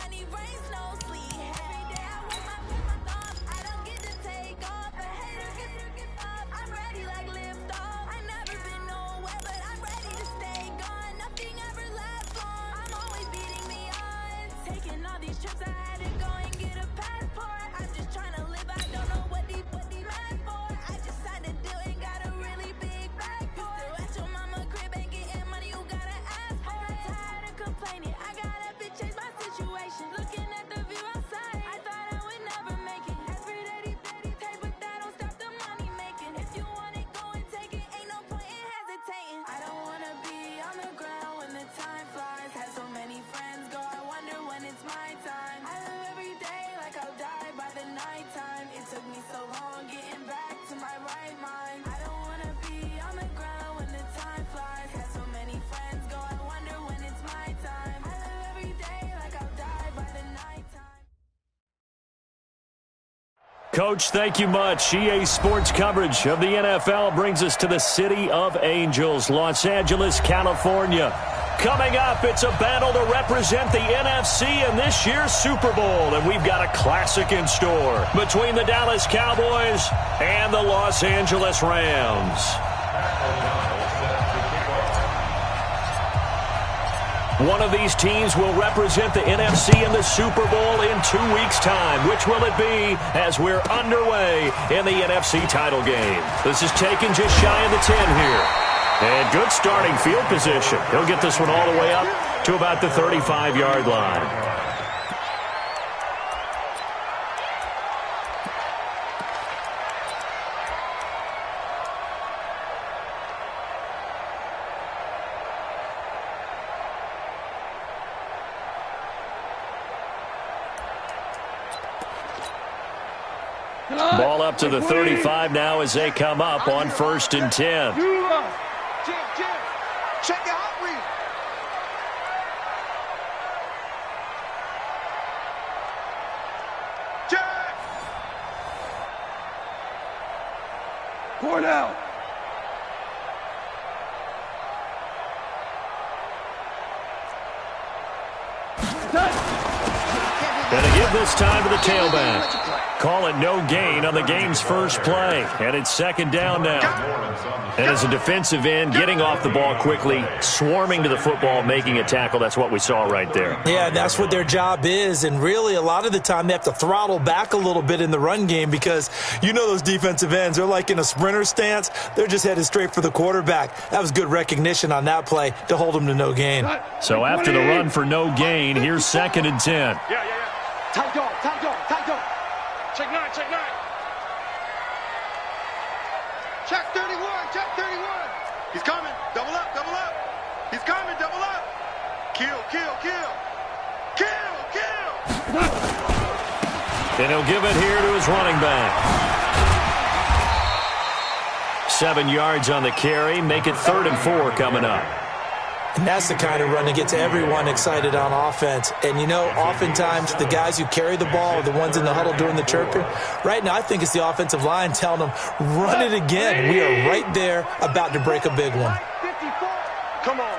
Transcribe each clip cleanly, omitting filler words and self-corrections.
money rains, no sleep. Every day I work my thumb. I don't get to take off, but haters get up. I'm ready like lift off. I never been nowhere, but I'm ready to stay gone. Nothing ever lasts long. I'm always beating the odds. Taking all these trips, I had to go and get a passport. I'm just trying to live. I don't know what these mad for. I just signed a deal and got a really big bag for it. Still at your mama crib and getting money, you gotta ask for it. I'm tired of complaining. I gotta change my situation. Looking at the view outside, I thought I would never make it. Every day they take, but that don't stop the money making. If you want it, go and take it. Ain't no point in hesitating. I don't wanna be on the ground when the time flies. Had so many friends go, I wonder when it's my time. I live every day like I'll die by the nighttime. It took me so long getting back to my right mind. I don't wanna be on the ground when the time flies. Had so many friends go, I wonder when it's my time. I live every day like I'll die by the nighttime. Coach, thank you much. EA Sports coverage of the NFL brings us to the City of Angels, Los Angeles, California. Coming up, it's a battle to represent the NFC in this year's Super Bowl, and we've got a classic in store between the Dallas Cowboys and the Los Angeles Rams. One of these teams will represent the NFC in the Super Bowl in 2 weeks' time. Which will it be as we're underway in the NFC title game? This is taken just shy of the 10 here. And good starting field position. He'll get this one all the way up to about the 35-yard line. Ball up to the 35 now as they come up on 1st and 10. Check your Hot Wheels. Check. Cornell. Going to give this time to the tailback. Call it no gain on the game's first play. And it's 2nd down now. And as a defensive end, getting off the ball quickly, swarming to the football, making a tackle, that's what we saw right there. Yeah, that's what their job is. And really, a lot of the time, they have to throttle back a little bit in the run game because you know those defensive ends, they're like in a sprinter stance. They're just headed straight for the quarterback. That was good recognition on that play to hold them to no gain. So after the run for no gain, here's 2nd and 10. Yeah. Tight dog. Check 9. Check 31. He's coming. Double up. He's coming. Double up. Kill. And he'll give it here to his running back. 7 yards on the carry. Make it 3rd and 4 coming up. And that's the kind of run that gets everyone excited on offense. And, you know, oftentimes the guys who carry the ball are the ones in the huddle doing the chirping. Right now, I think it's the offensive line telling them, run it again. We are right there about to break a big one. Come on.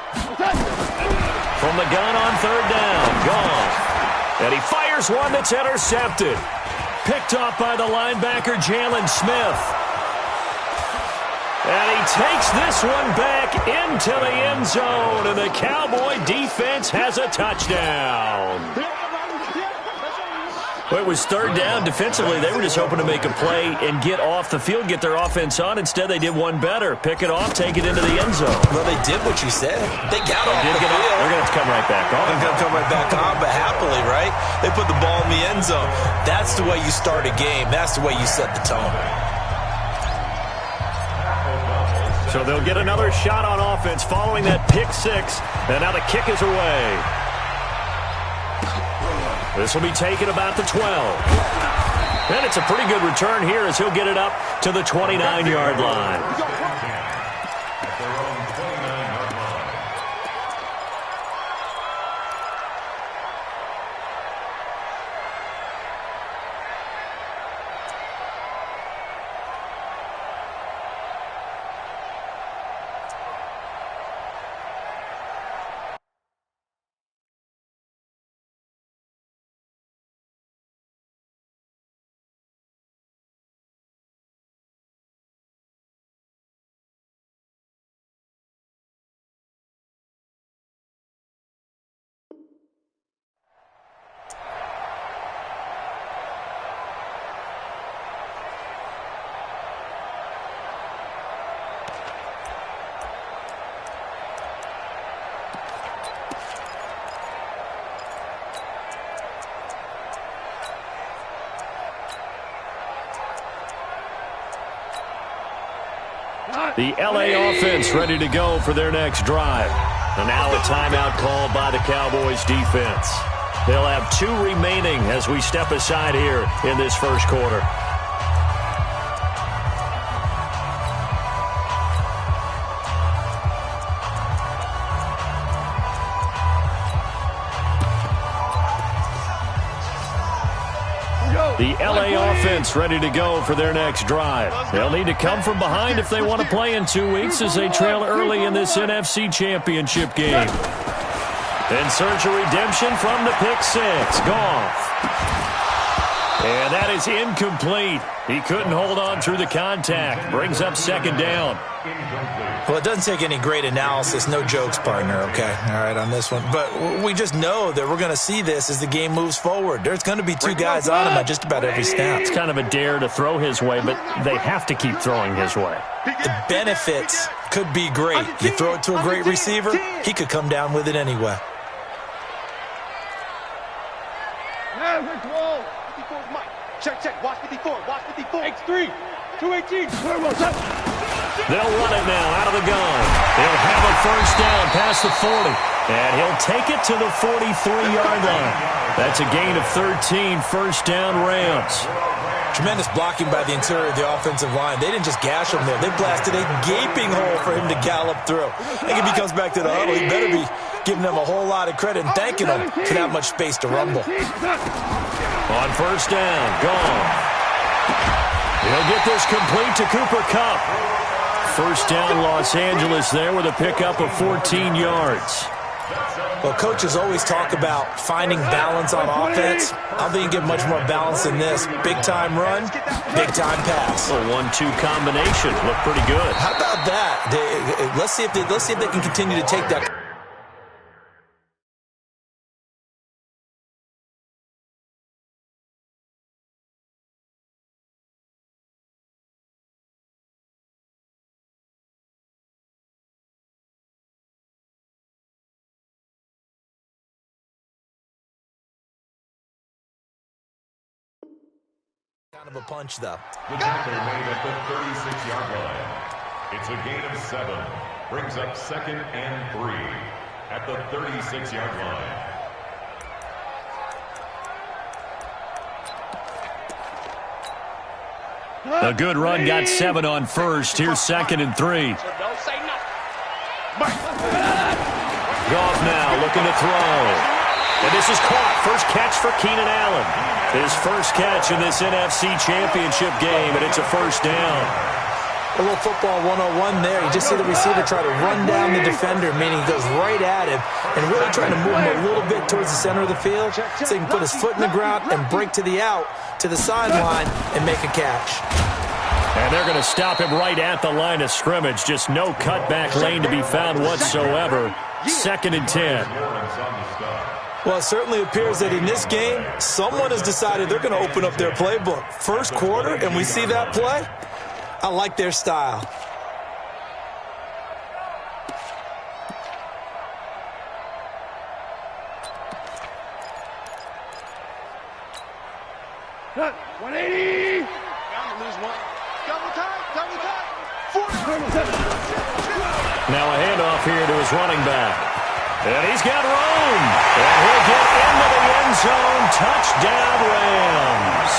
From the gun on 3rd down. Gone. And he fires one that's intercepted. Picked off by the linebacker, Jalen Smith. And he takes this one back into the end zone, and the Cowboy defense has a touchdown. Well, it was 3rd down. Defensively, they were just hoping to make a play and get off the field, get their offense on. Instead, they did one better. Pick it off, take it into the end zone. Well, they did what you said. They got off the field. They're going to have to come right back on. They're going to come right back on, but happily, right? They put the ball in the end zone. That's the way you start a game. That's the way you set the tone. So they'll get another shot on offense following that pick 6. And now the kick is away. This will be taken about the 12. And it's a pretty good return here as he'll get it up to the 29-yard line. The LA offense ready to go for their next drive. And now a timeout called by the Cowboys defense. They'll have 2 remaining as we step aside here in this first quarter. The LA offense ready to go for their next drive. They'll need to come from behind if they want to play in 2 weeks as they trail early in this NFC Championship game. In search of redemption from the pick 6. Goff. And that is incomplete. He couldn't hold on through the contact. Brings up second down. Well, it doesn't take any great analysis. No jokes, partner, okay? All right, on this one. But we just know that we're going to see this as the game moves forward. There's going to be 2 guys on him at just about every snap. It's kind of a dare to throw his way, but they have to keep throwing his way. The benefits could be great. You throw it to a great receiver, he could come down with it anyway. Check. Watch 54. Watch 54. X3. 218. They'll run it now out of the gun. He'll have a first down past the 40. And he'll take it to the 43-yard line. That's a gain of 13, first down Rams. Tremendous blocking by the interior of the offensive line. They didn't just gash him there. They blasted a gaping hole for him to gallop through. I think if he comes back to the huddle, he better be giving them a whole lot of credit and thanking them for that much space to rumble. On first down, gone. He'll get this complete to Cooper Kupp. First down, Los Angeles there with a pickup of 14 yards. Well, coaches always talk about finding balance on offense. I don't think you get much more balance than this. Big-time run, big-time pass. A 1-2 combination. Looked pretty good. How about that? Let's see if they can continue to take that. Kind of a punch, though. The tackle made at the 36-yard line. It's a gain of 7. Brings up 2nd and 3 at the 36-yard line. A good run got 7 on first. Here's 2nd and 3. Goff now looking to throw. And this is caught. First catch for Keenan Allen. His first catch in this NFC Championship game, and it's a first down. A little football 101 there. You just see the receiver try to run down the defender, meaning he goes right at him and really trying to move him a little bit towards the center of the field so he can put his foot in the ground and break to the out, to the sideline, and make a catch. And they're going to stop him right at the line of scrimmage. Just no cutback lane to be found whatsoever. 2nd and 10. Well, it certainly appears that in this game, someone has decided they're going to open up their playbook. First quarter, and we see that play. I like their style. Cut. 180. Lose one. Double time. Now a handoff here to his running back. And he's got room. And he'll get into the end zone. Touchdown, Rams.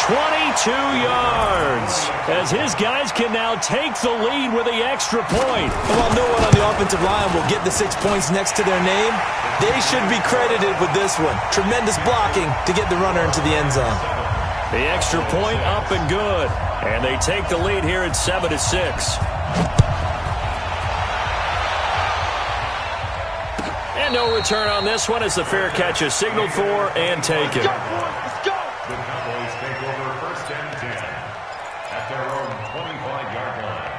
22 yards. As his guys can now take the lead with the extra point. And while no one on the offensive line will get the 6 points next to their name, they should be credited with this one. Tremendous blocking to get the runner into the end zone. The extra point up and good. And they take the lead here at 7-6. And no return on this one as the fair catch is signaled for and taken. Let's go. The Cowboys take over 1st and 10 at their own 25-yard line.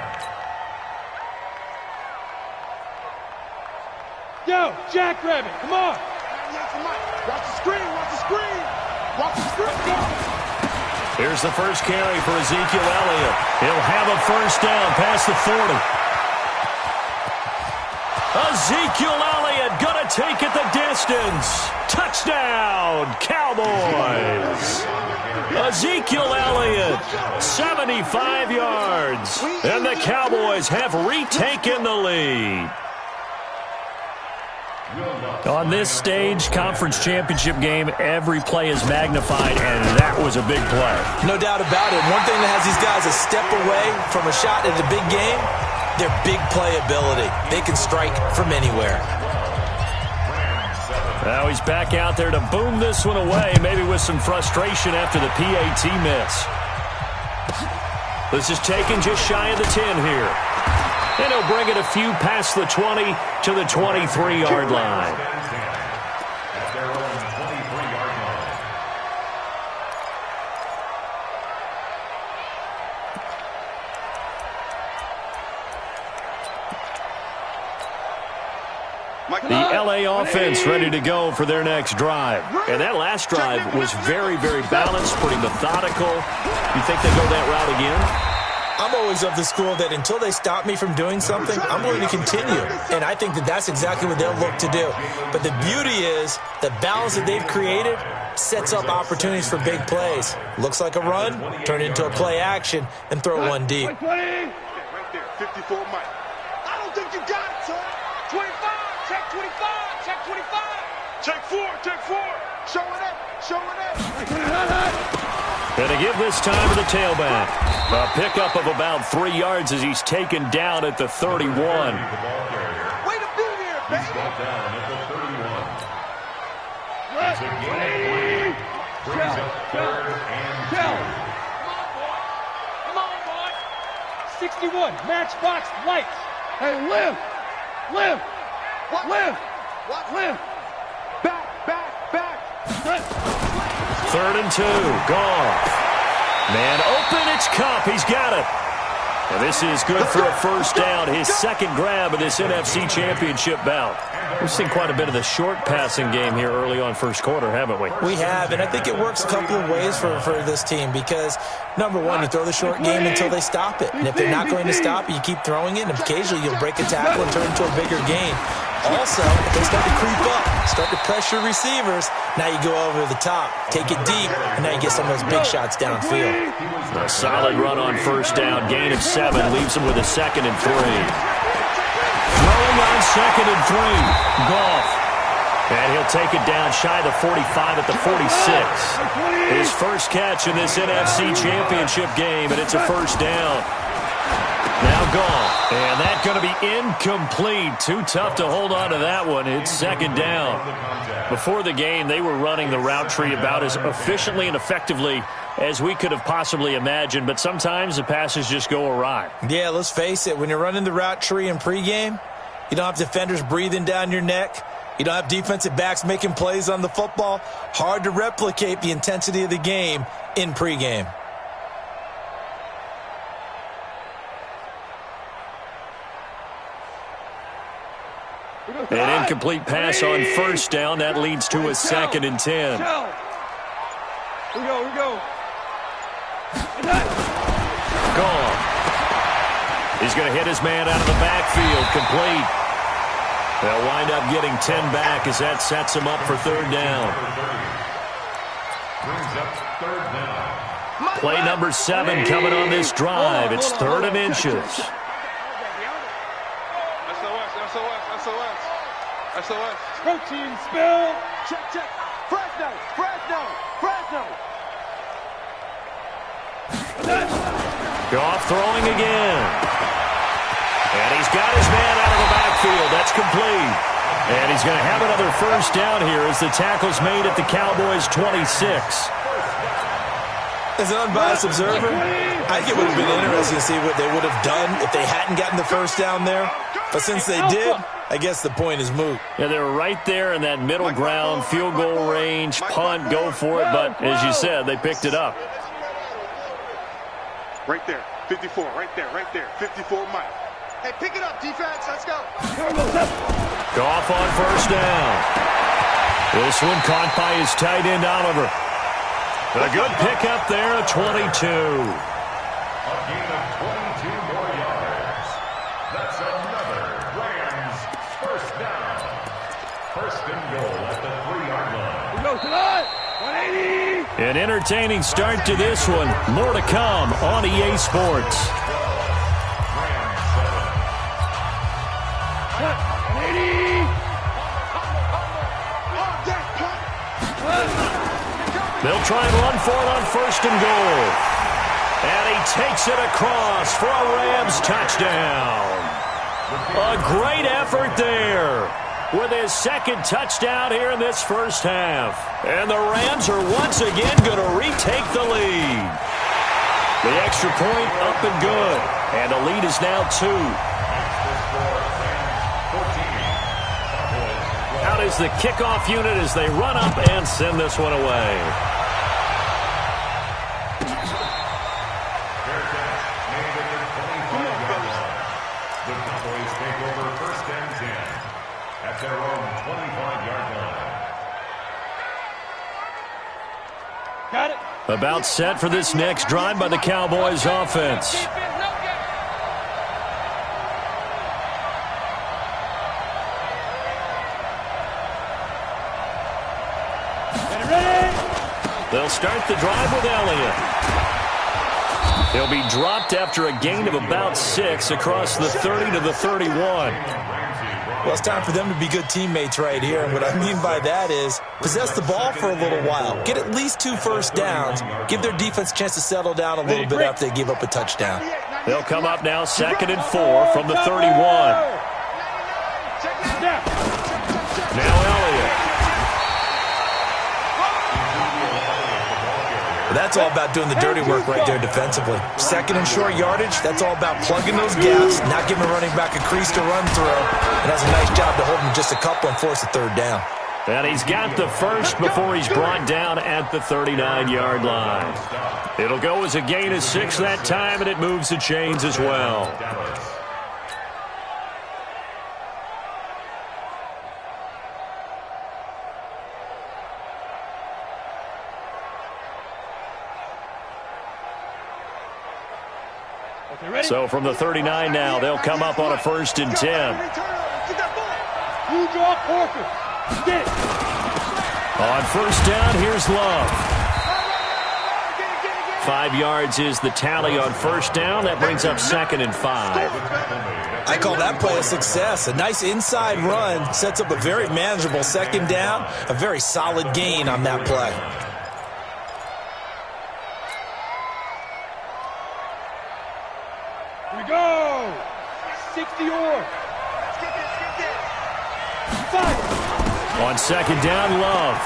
Yo, Jackrabbit, come on. Watch the screen. Watch the screen. Here's the first carry for Ezekiel Elliott. He'll have a first down past the 40. Ezekiel Elliott gonna take it the distance. Touchdown, Cowboys. Ezekiel Elliott, 75 yards. And the Cowboys have retaken the lead. On this stage, conference championship game, every play is magnified, and that was a big play. No doubt about it. One thing that has these guys a step away from a shot at a big game, their big play ability. They can strike from anywhere. Now he's back out there to boom this one away, maybe with some frustration after the PAT miss. This is taken just shy of the 10 here. And he'll bring it a few past the 20 to the 23-yard line. At their own 23-yard line. The LA offense ready to go for their next drive. And that last drive was very, very balanced, pretty methodical. You think they go that route again? I'm always of the school that until they stop me from doing something, I'm going to continue. And I think that that's exactly what they'll look to do. But the beauty is the balance that they've created sets up opportunities for big plays. Looks like a run, turn it into a play action, and throw one deep. Right there, 54 Mike. I don't think you got it, son. 25, check 25, check 25. Check 4, check 4. Show it up, show it up. And to give this time to the tailback. A pickup of about 3 yards as he's taken down at the 31. Way to be here, baby. He's got down at the 31. It's a gain of 3. Brings up 3rd and 2. Come on, boy. 61, matchbox lights. Hey, live. What? Live. What? Live. Back. 3rd and 2. Goff. Man open, it's Kupp. He's got it. And this is good for a first down. His second grab of this NFC Championship bout. We've seen quite a bit of the short passing game here early on first quarter, haven't we? We have, and I think it works a couple of ways for this team because, number one, you throw the short game until they stop it. And if they're not going to stop it, you keep throwing it, and occasionally you'll break a tackle and turn it into a bigger gain. Also, if they start to creep up, start to pressure receivers, now you go over the top, take it deep, and now you get some of those big shots downfield. A solid run on first down. Gain of 7 leaves him with a 2nd and 3. Throwing on 2nd and 3. Goff. And he'll take it down shy of the 45 at the 46. His first catch in this NFC Championship game, and it's a first down. Now Goff. And that's going to be incomplete. Too tough to hold on to that one. It's 2nd down. Before the game, they were running the route tree about as efficiently and effectively as we could have possibly imagined, but sometimes the passes just go awry. Yeah, let's face it. When you're running the route tree in pregame, you don't have defenders breathing down your neck. You don't have defensive backs making plays on the football. Hard to replicate the intensity of the game in pregame. An incomplete pass on first down. That leads to a 2nd and 10. Here we go. Gone. He's going to hit his man out of the backfield. Complete. They'll wind up getting 10 back as that sets him up for 3rd down. Brings up 3rd down. Play number 7 coming on this drive. It's 3rd and inches. SOS. Protein spill. Check. Fresno. Goff throwing again. And he's got his man out of the backfield. That's complete. And he's going to have another first down here as the tackle's made at the Cowboys' 26. As an unbiased observer, I think it would have been interesting to see what they would have done if they hadn't gotten the first down there. But since they did, I guess the point is moot. Yeah, they were right there in that middle ground, field goal range, punt, go for it. But as you said, they picked it up. Right there, 54, right there, 54 Mike. Hey, pick it up, defense, let's go. Goff on first down. This one caught by his tight end, Oliver. A good pickup there, a 22. A gain of 22 more yards. That's another Rams First and goal at the 3-yard line. We go tonight. 180. An entertaining start to this one. More to come on EA Sports. Rams 180. They'll try and run for it on first and goal. And he takes it across for a Rams touchdown. A great effort there with his second touchdown here in this first half. And the Rams are once again going to retake the lead. The extra point up and good. And the lead is now 2. Out is the kickoff unit as they run up and send this one away. The Cowboys take over first and 10 at their own 25-yard line. Got it. About set for this next drive by the Cowboys offense. They'll start the drive with Elliott. He'll be dropped after a gain of about 6 across the 30 to the 31. Well, it's time for them to be good teammates right here. And what I mean by that is possess the ball for a little while. Get at least 2 first downs. Give their defense a chance to settle down a little bit after they give up a touchdown. They'll come up now 2nd and 4 from the 31. Now Elliott. That's all about doing the dirty work right there defensively. 2nd and short yardage, that's all about plugging those gaps, not giving a running back a crease to run through. And does a nice job to hold him just a couple and force a 3rd down. And he's got the first before he's brought down at the 39-yard line. It'll go as a gain of 6 that time, and it moves the chains as well. So from the 39 now, they'll come up on a 1st and 10. You draw Porter. Get it. On 1st down, here's Love. 5 yards is the tally on 1st down. That brings up 2nd and 5. I call that play a success. A nice inside run sets up a very manageable 2nd down. A very solid gain on that play. Here we go. 60 or. Fire. On 2nd down, Love.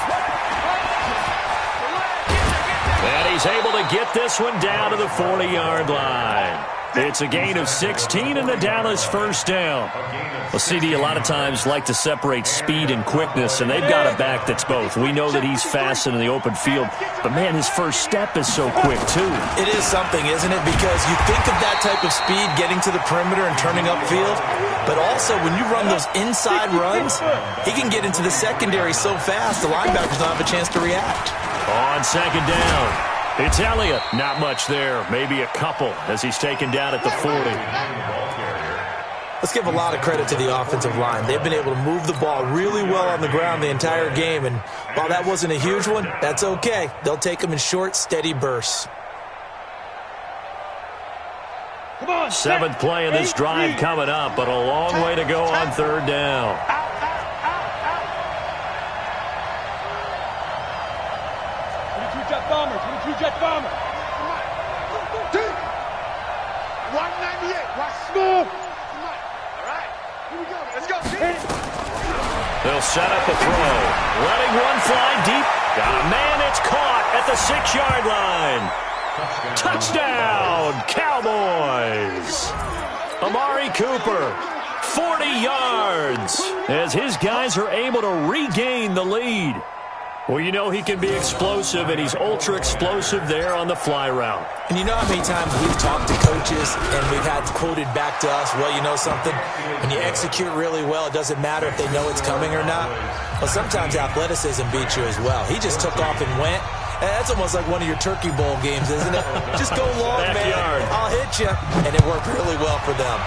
And he's able to get this one down to the 40-yard line. It's a gain of 16 and the Dallas 1st down. Well, CD, a lot of times like to separate speed and quickness, and they've got a back that's both. We know that he's fast in the open field, but, man, his first step is so quick, too. It is something, isn't it? Because you think of that type of speed getting to the perimeter and turning upfield, but also when you run those inside runs, he can get into the secondary so fast the linebackers don't have a chance to react. On 2nd down, it's Elliott. Not much there, maybe a couple as he's taken down at the 40. Let's give a lot of credit to the offensive line. They've been able to move the ball really well on the ground the entire game, and while that wasn't a huge one, that's okay. They'll take them in short, steady bursts. 7th play of this drive coming up, but a long way to go on 3rd down. 22 jet bomber. 22 jet bomber. 198. Watch smooth. All right. Here we go. Let's go. They'll set up a throw. Letting one fly deep. Got a man. It's caught at the 6-yard line. Touchdown, Cowboys. Amari Cooper, 40 yards, as his guys are able to regain the lead. Well, you know he can be explosive, and he's ultra-explosive there on the fly route. And you know how many times we've talked to coaches and we've had quoted back to us, well, you know something? When you execute really well, it doesn't matter if they know it's coming or not. Well, sometimes athleticism beats you as well. He just took off and went. That's almost like one of your Turkey Bowl games, isn't it? Just go long, Backyard. man. I'll hit you. And it worked really well for them.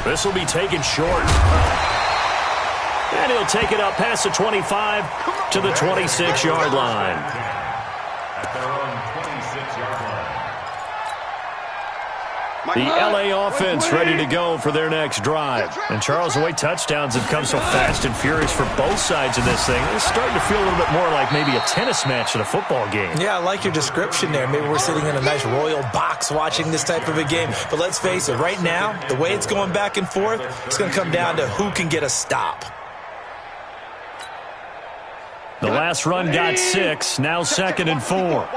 This will be taken short. And he'll take it up past the 25 to the 26-yard line. At their own 26-yard line. The LA offense ready to go for their next drive. And, Charles, the way touchdowns have come so fast and furious for both sides of this thing, it's starting to feel a little bit more like maybe a tennis match at a football game. Yeah, I like your description there. Maybe we're sitting in a nice royal box watching this type of a game. But let's face it, right now, the way it's going back and forth, it's going to come down to who can get a stop. The last run got 6, now 2nd and 4.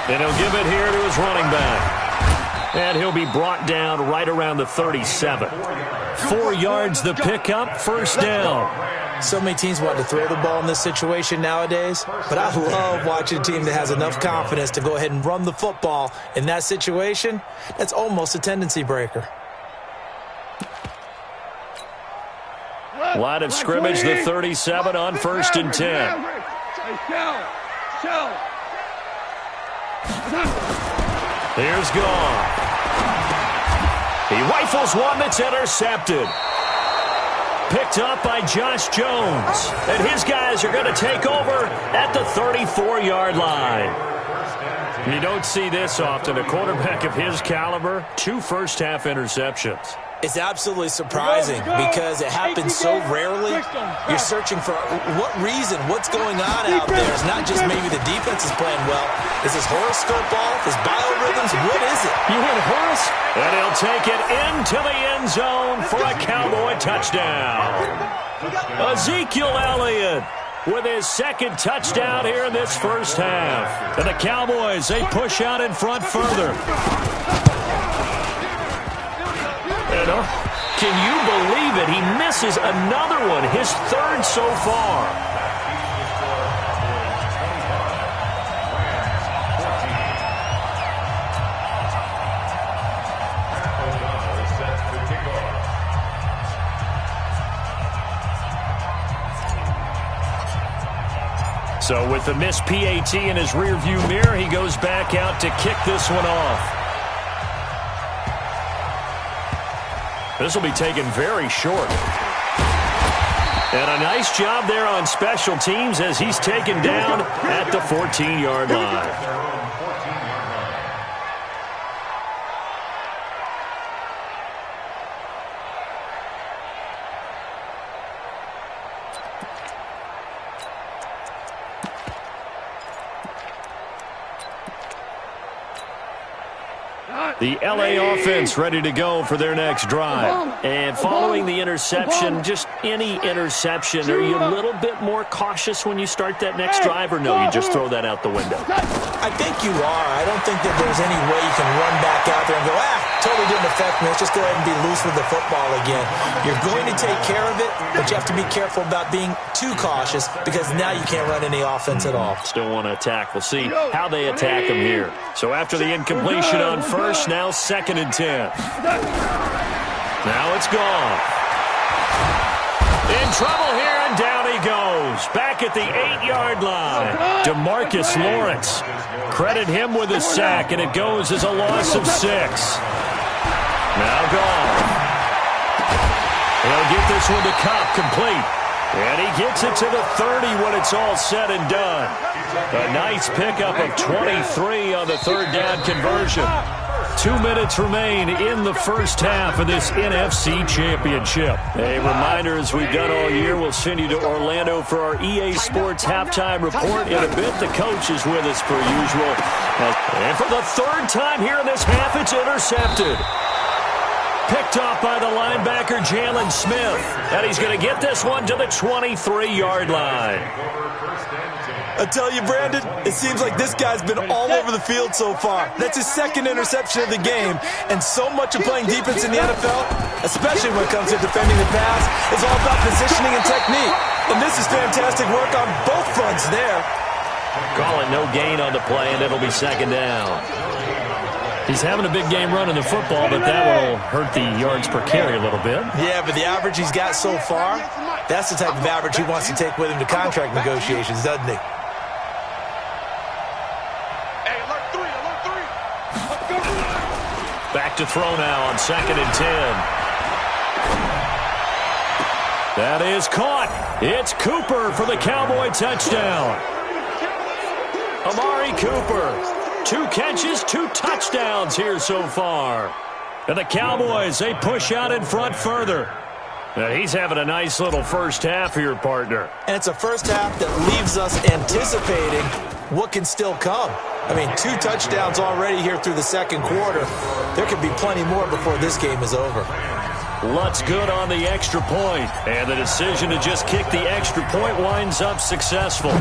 And he'll give it here to his running back. And he'll be brought down right around the 37. 4 yards the pickup, first down. So many teams want to throw the ball in this situation nowadays, but I love watching a team that has enough confidence to go ahead and run the football. In that situation, that's almost a tendency breaker. Line of scrimmage, the 37 on 1st and 10. Here's Goff. He rifles one that's intercepted. Picked up by Josh Jones. And his guys are going to take over at the 34-yard line. You don't see this often. A quarterback of his caliber, 2 first-half interceptions. It's absolutely surprising because it happens so rarely. You're searching for what reason, what's going on out there. It's not just maybe the defense is playing well. Is his horoscope off? His biorhythms? What is it? You hit Horace? And he'll take it into the end zone for a Cowboy touchdown. Ezekiel Elliott with his 2nd touchdown here in this first half. And the Cowboys, they push out in front further. Can you believe it? He misses another one, his 3rd so far. So with the missed PAT in his rearview mirror, he goes back out to kick this one off. This will be taken very short. And a nice job there on special teams as he's taken down at the 14-yard line. The LA offense ready to go for their next drive. And following the interception, just any interception, are you a little bit more cautious when you start that next drive, or no, you just throw that out the window? I think you are. I don't think that there's any way you can run back out there and go, totally didn't affect me. Let's just go ahead and be loose with the football again. You're going to take care of it, but you have to be careful about being too cautious because now you can't run any offense at all. Still want to attack. We'll see how they attack him here. So after the incompletion on 1st, now 2nd and 10. Now it's gone. In trouble here, and down he goes. Back at the 8-yard line. DeMarcus Lawrence. Credit him with a sack, and it goes as a loss of 6. Now gone. He'll get this one to Kupp, complete. And he gets it to the 30 when it's all said and done. A nice pickup of 23 on the 3rd down conversion. 2 minutes remain in the first half of this NFC Championship. A reminder, as we've done all year, we'll send you to Orlando for our EA Sports halftime report. In a bit, the coach is with us per usual. And for the 3rd time here in this half, it's intercepted. Picked off by the linebacker, Jalen Smith. And he's going to get this one to the 23-yard line. I tell you, Brandon, it seems like this guy's been all over the field so far. That's his 2nd interception of the game. And so much of playing defense in the NFL, especially when it comes to defending the pass, is all about positioning and technique. And this is fantastic work on both fronts there. Call it no gain on the play, and it'll be 2nd down. He's having a big game running the football, but that will hurt the yards per carry a little bit. Yeah, but the average he's got so far, that's the type of average he wants to take with him to contract negotiations, doesn't he? back to throw now on 2nd and 10. That is caught. It's Cooper for the Cowboy touchdown. Amari Cooper, 2 catches, 2 touchdowns here so far. And the Cowboys, they push out in front further. Now he's having a nice little first half here, partner. And it's a first half that leaves us anticipating what can still come. I mean, 2 touchdowns already here through the second quarter. There could be plenty more before this game is over. Lutz good on the extra point. And the decision to just kick the extra point winds up successful.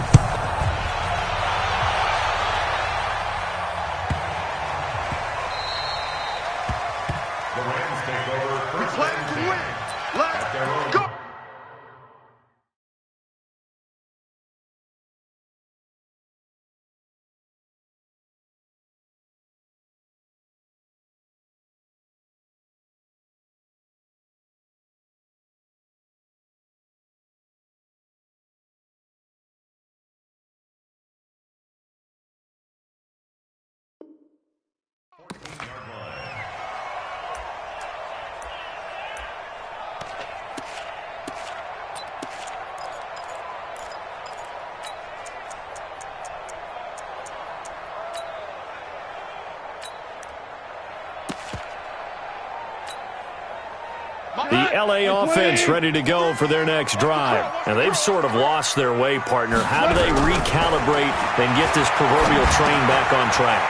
The L.A. offense ready to go for their next drive. And they've sort of lost their way, partner. How do they recalibrate and get this proverbial train back on track?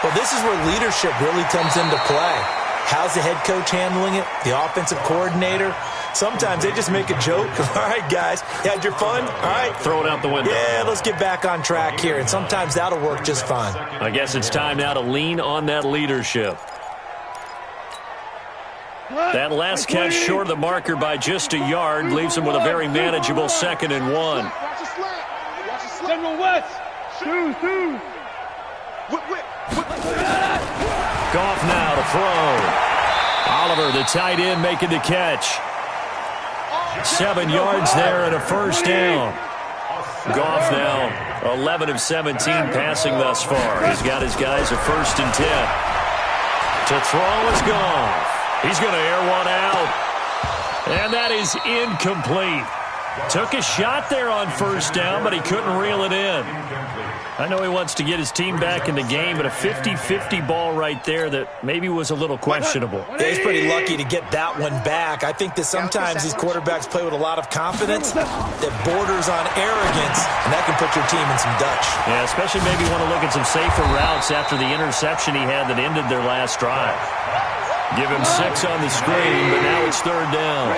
Well, this is where leadership really comes into play. How's the head coach handling it? The offensive coordinator? Sometimes they just make a joke. All right, guys, you had your fun? All right. Throw it out the window. Yeah, let's get back on track here. And sometimes that'll work just fine. I guess it's time now to lean on that leadership. That last catch short of the marker by just a yard leaves him with a very manageable 2nd and 1. General West. Goff now to throw. Oliver, the tight end, making the catch. 7 yards there and a first down. Goff now 11 of 17 passing thus far. He's got his guys a 1st and 10. To throw is Goff. He's going to air one out. And that is incomplete. Took a shot there on 1st down, but he couldn't reel it in. I know he wants to get his team back in the game, but a 50-50 ball right there that maybe was a little questionable. Yeah, he's pretty lucky to get that one back. I think that sometimes these quarterbacks play with a lot of confidence that borders on arrogance, and that can put your team in some Dutch. Yeah, especially maybe want to look at some safer routes after the interception he had that ended their last drive. Give him 6 on the screen, but now it's 3rd down.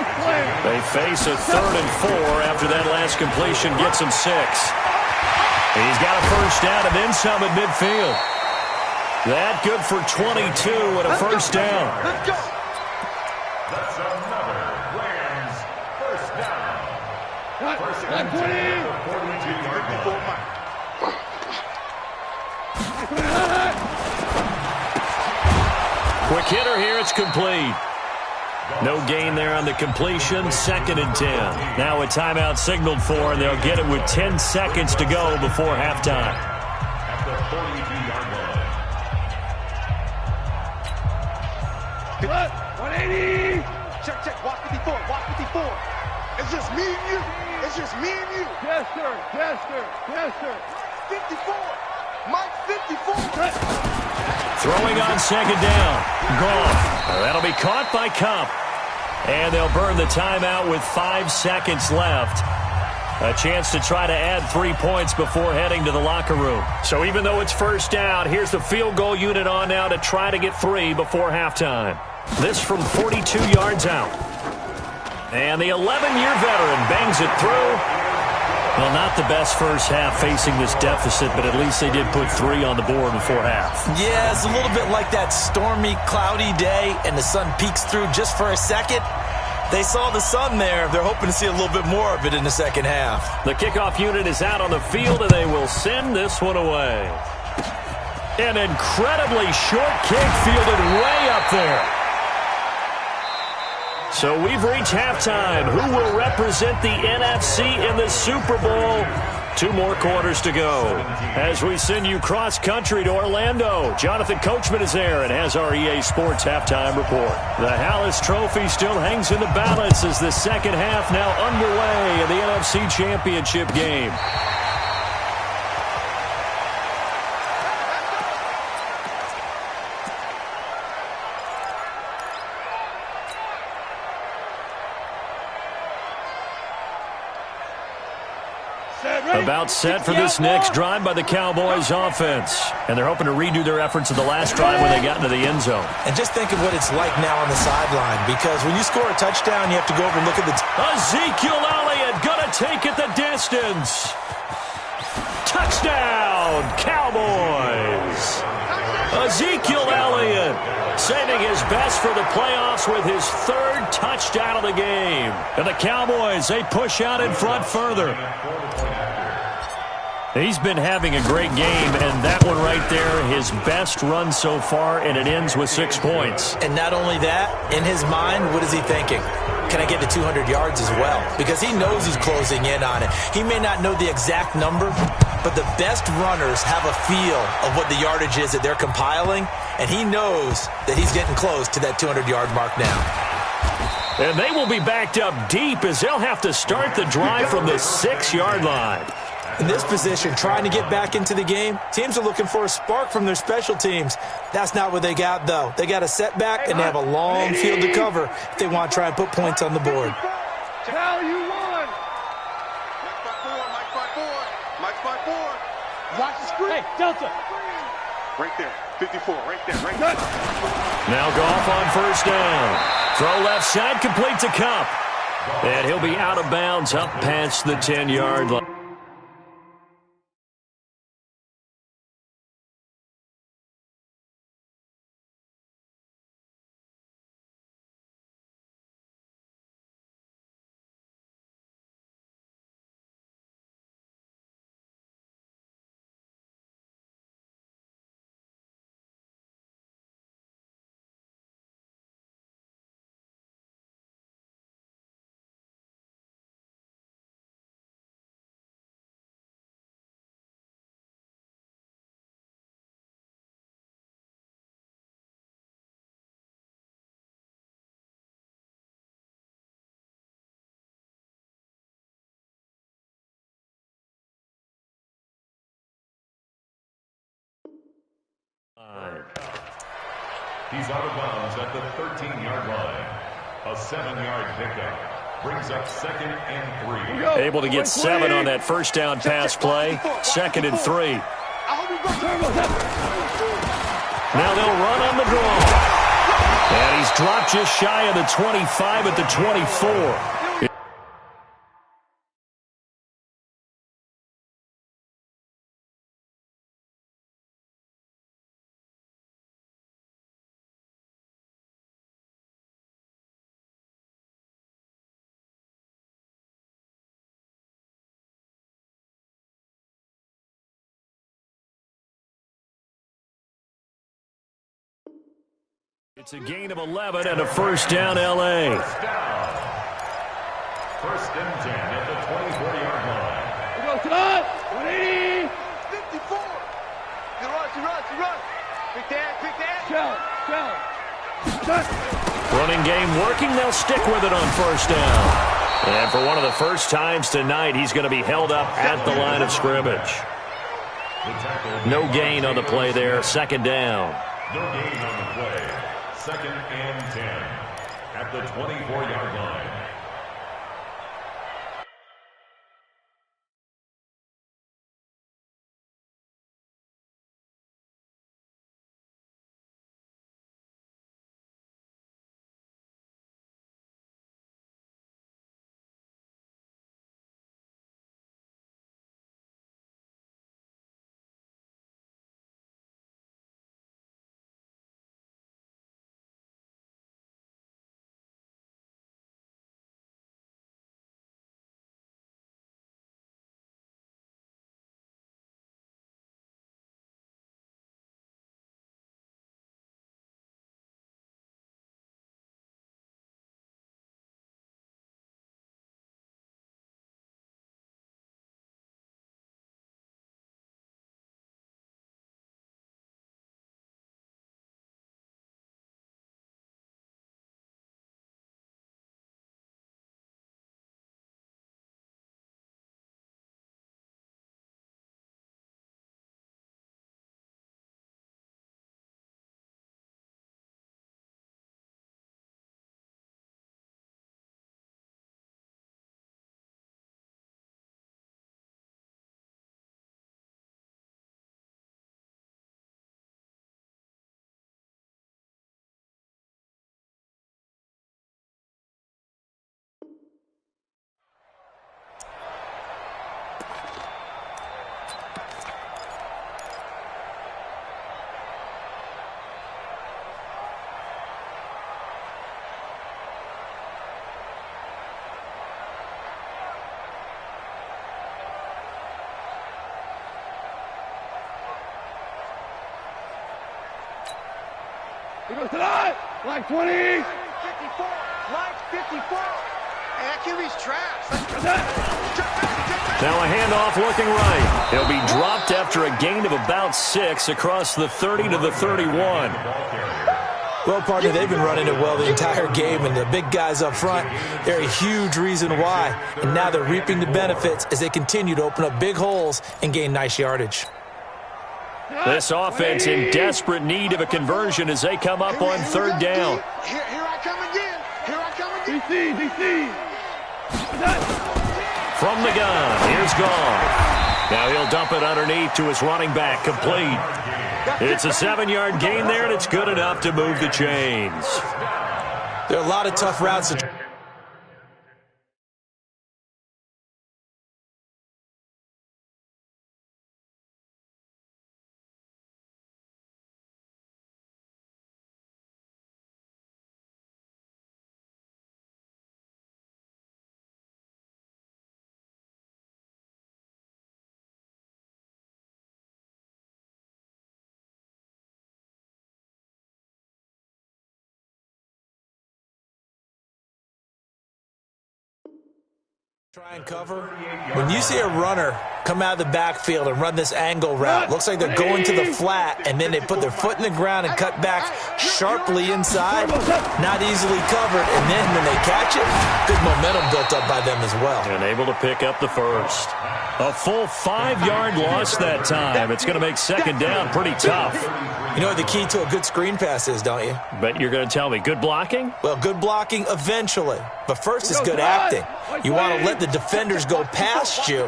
They face a 3rd and 4 after that last completion gets him 6. He's got a 1st down and then some at midfield. That good for 22 and a 1st down. Let's go. That's another Rams 1st down. First and 10 at the 42-yard line. Quick hitter here, it's complete. No gain there on the completion, 2nd and 10. Now a timeout signaled for, and they'll get it with 10 seconds to go before halftime. At the 42-yard line. 180. Check. Watch 54. It's just me and you. Yes, sir. 54. Mike, 54. Throwing on 2nd down. Goff. That'll be caught by Kupp. And they'll burn the timeout with 5 seconds left. A chance to try to add 3 points before heading to the locker room. So even though it's 1st down, here's the field goal unit on now to try to get 3 before halftime. This from 42 yards out. And the 11-year veteran bangs it through. Well, not the best first half facing this deficit, but at least they did put 3 on the board before half. Yeah, it's a little bit like that stormy, cloudy day, and the sun peeks through just for a second. They saw the sun there. They're hoping to see a little bit more of it in the second half. The kickoff unit is out on the field, and they will send this one away. An incredibly short kick fielded way up there. So we've reached halftime. Who will represent the NFC in the Super Bowl? 2 more quarters to go. As we send you cross-country to Orlando, Jonathan Coachman is there and has our EA Sports halftime report. The Hallis Trophy still hangs in the balance as the second half now underway in the NFC Championship game. About set for this next drive by the Cowboys offense. And they're hoping to redo their efforts of the last drive when they got into the end zone. And just think of what it's like now on the sideline, because when you score a touchdown, you have to go over and look at the... Ezekiel Elliott gonna take it the distance. Touchdown, Cowboys. Ezekiel Elliott saving his best for the playoffs with his 3rd touchdown of the game. And the Cowboys, they push out in front further. He's been having a great game, and that one right there, his best run so far, and it ends with 6 points. And not only that, in his mind, what is he thinking? Can I get to 200 yards as well? Because he knows he's closing in on it. He may not know the exact number, but the best runners have a feel of what the yardage is that they're compiling, and he knows that he's getting close to that 200-yard mark now. And they will be backed up deep as they'll have to start the drive from the 6-yard line. In this position, trying to get back into the game, teams are looking for a spark from their special teams. That's not what they got, though. They got a setback, and they have a long field to cover if they want to try and put points on the board. Cal, you won. Mike 5-4. Watch the screen. Hey, Delta. Right there. 54. Right there. Right there. Now Goff on first down. Throw left side, complete to Kupp. And he'll be out of bounds up past the 10-yard line. He's out of bounds at the 13-yard line. A 7-yard pickup brings up 2nd and 3. Able to get 7 on that first down pass play. 2nd and 3. Now they'll run on the draw. And he's dropped just shy of the 25 at the 24. It's a gain of 11 and a first down, L.A. First and 10 at the 24-yard line. We go, cut! 180! 54. You run. Quick that. Shell. Running game working. They'll stick with it on first down. And for one of the first times tonight, he's going to be held up at the line of scrimmage. No gain on the play there. Second down. No gain on the play. 2nd and 10 at the 24-yard line. Like 20. 54. Like 54. And that QB's trash. Now a handoff looking right. He'll be dropped after a gain of about 6 across the 30 to the 31. Well, partner, they've been running it well the entire game, and the big guys up front, they're a huge reason why. And now they're reaping the benefits as they continue to open up big holes and gain nice yardage. This offense in desperate need of a conversion as they come up on third down. Here I come again. Here I come again. DC. From the gun, here's Gone. Now he'll dump it underneath to his running back, complete. It's a 7-yard gain there, and it's good enough to move the chains. There are a lot of tough routes to try and cover. When you see a runner come out of the backfield and run this angle route, looks like they're going to the flat, and then they put their foot in the ground and cut back sharply inside, not easily covered, and then when they catch it, good momentum built up by them as well. And able to pick up the first. A full 5-yard loss that time. It's going to make second down pretty tough. You know what the key to a good screen pass is, don't you? But you're going to tell me, good blocking? Well, good blocking eventually. But first is good acting. You want to let the defenders go past you,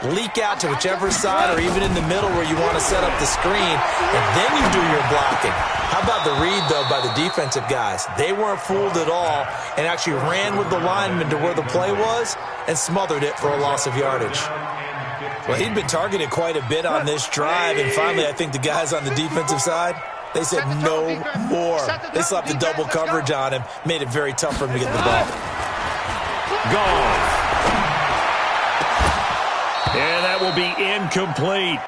leak out to whichever side or even in the middle where you want to set up the screen, and then you do your blocking. How about the read, though, by the defensive guys? They weren't fooled at all and actually ran with the lineman to where the play was and smothered it for a loss of yardage. Well, he'd been targeted quite a bit on this drive, and finally I think the guys on the defensive side, they said no more. They slapped the double coverage on him, made it very tough for him to get the ball. Gone. And that will be incomplete.